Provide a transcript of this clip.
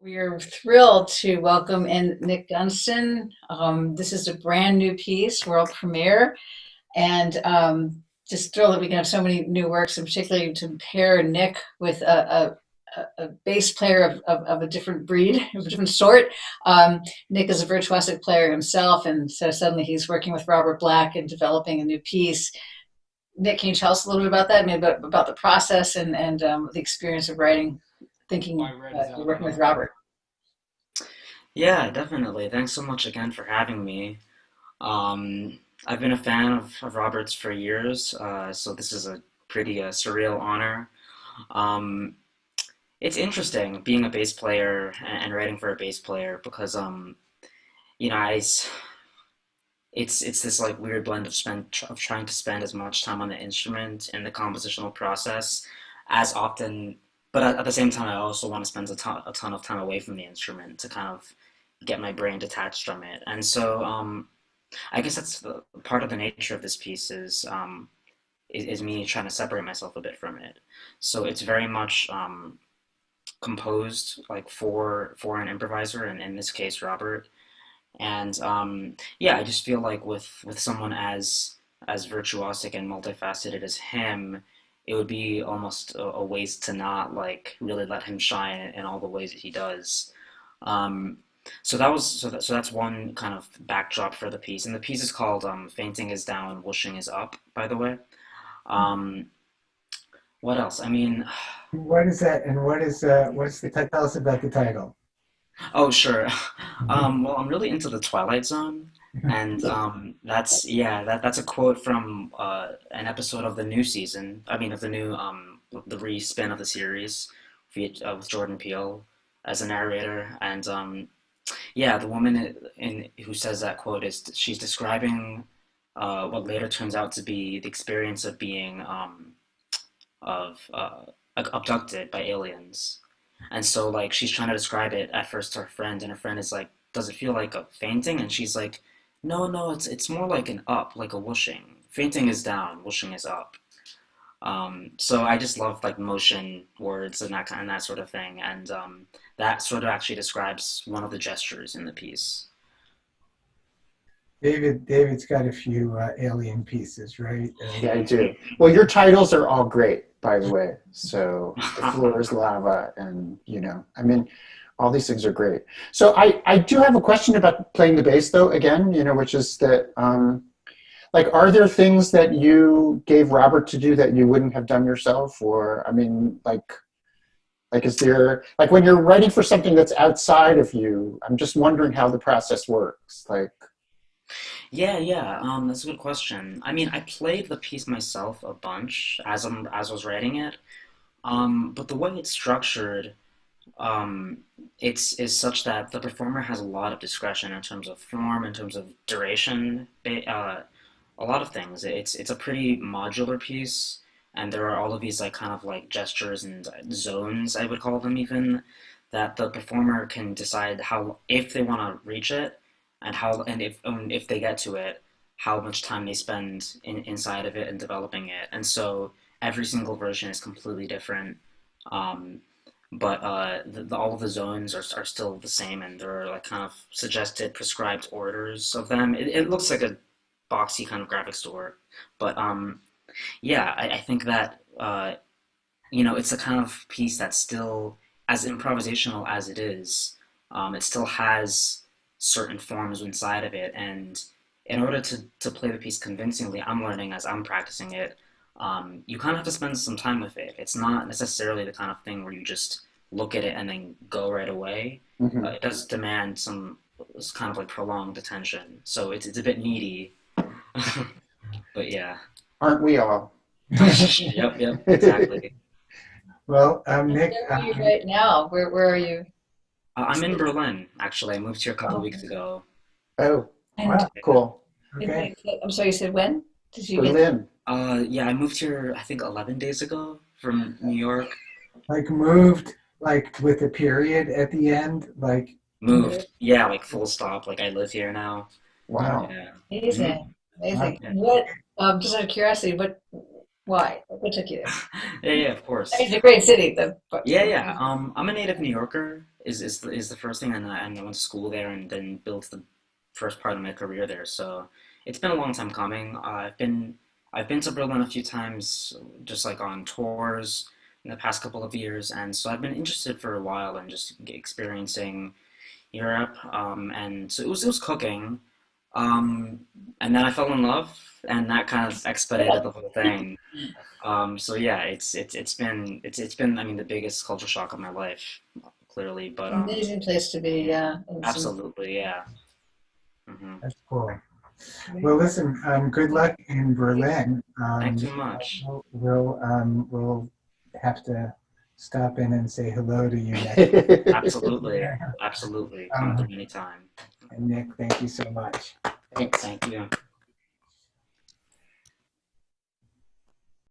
We are thrilled to welcome in Nick Dunston. This is a brand new piece, world premiere, and just thrilled that we can have so many new works, and particularly to pair Nick with a bass player of a different breed, of a different sort. Nick is a virtuosic player himself, and so suddenly he's working with Robert Black and developing a new piece. Nick, can you tell us a little bit about that, maybe about the process and the experience of writing, thinking, working with Robert? Yeah, definitely. Thanks so much again for having me. I've been a fan of Robert's for years, so this is a pretty surreal honor. Um, it's interesting being a bass player and writing for a bass player because you know, I s- it's this like weird blend of trying to spend as much time on the instrument in the compositional process as often, but at the same time, I also want to spend a ton of time away from the instrument to kind of get my brain detached from it. And so I guess that's part of the nature of this piece is me trying to separate myself a bit from it. So it's very much composed like for an improviser, and in this case, Robert. And yeah, I just feel like with someone as virtuosic and multifaceted as him, it would be almost a waste to not like really let him shine in all the ways that he does. Um, so that's one kind of backdrop for the piece, and the piece is called "Fainting is Down, Whooshing is Up." By the way, um, what else? I mean, What is that? And what's the title? Tell us about the title. oh sure. Well, I'm really into the Twilight Zone, and that's a quote from an episode of the new season. I mean, of the new the re-spin of the series with Jordan Peele as a narrator, and yeah, the woman who says that quote is she's describing what later turns out to be the experience of being of abducted by aliens, and so like she's trying to describe it at first to her friend, and her friend is like, "Does it feel like a fainting?" And she's like, "No, no, it's more like an up, like a whooshing. Fainting is down, whooshing is up." So I just love like motion words and that sort of thing, and that sort of actually describes one of the gestures in the piece. David's got a few alien pieces, right? Yeah, I do. Well, your titles are all great, by the way. So the floor is lava, and I mean, all these things are great. So I do have a question about playing the bass, though. Again, which is that like, are there things that you gave Robert to do that you wouldn't have done yourself, or I mean, like is there like when you're writing for something that's outside of you? I'm just wondering how the process works. Like, Yeah, yeah, that's a good question. I mean, I played the piece myself a bunch as I was writing it, but the way it's structured, um, it's is such that the performer has a lot of discretion in terms of form, in terms of duration, a lot of things. It's a pretty modular piece, and there are all of these like kind of like gestures and zones, I would call them even, that the performer can decide how if they want to reach it, and how and if they get to it, how much time they spend inside of it and developing it. And so every single version is completely different. Um, but all of the zones are still the same, and there are like kind of suggested prescribed orders of them. It looks like a boxy kind of graphic store, but yeah, I think that it's a kind of piece that's still as improvisational as it is. It still has certain forms inside of it, and in order to play the piece convincingly, I'm learning as I'm practicing it. You kind of have to spend some time with it. It's not necessarily the kind of thing where you just look at it and then go right away. mhm. It does demand some kind of like prolonged attention, so it's a bit needy. But yeah, Aren't we all? yep, yep, exactly. Well, And Nick, where are you right now? Where are you? I'm in Berlin, actually. I moved here a couple oh, weeks ago. Oh, And wow, cool. okay. I'm sorry, you said when did you get? Berlin. Yeah, I moved here I think 11 days ago from New York. Like moved, like with a period at the end, like Moved, yeah, like full stop. Like I live here now. wow. Wow. Yeah. Amazing, Wow. amazing. Yeah. What? Just out of curiosity, Why? What took you there? Yeah, of course. It's a great city. Yeah. I'm a native New Yorker. Is the first thing, and I went to school there, and then built the first part of my career there. So it's been a long time coming. I've been to Berlin a few times, just like on tours in the past couple of years, and so I've been interested for a while in just experiencing Europe. And so it was cooking. Um, and then I fell in love, and that kind of expedited the whole thing. So yeah, it's been, I mean, the biggest culture shock of my life, clearly. But Amazing place to be. Yeah. absolutely, yeah. That's cool. Well, listen, good luck in Berlin. Thank you much. We'll have to stop in and say hello to you next. Absolutely, absolutely. Come through anytime. And Nick, thank you so much. Thanks. Thank you.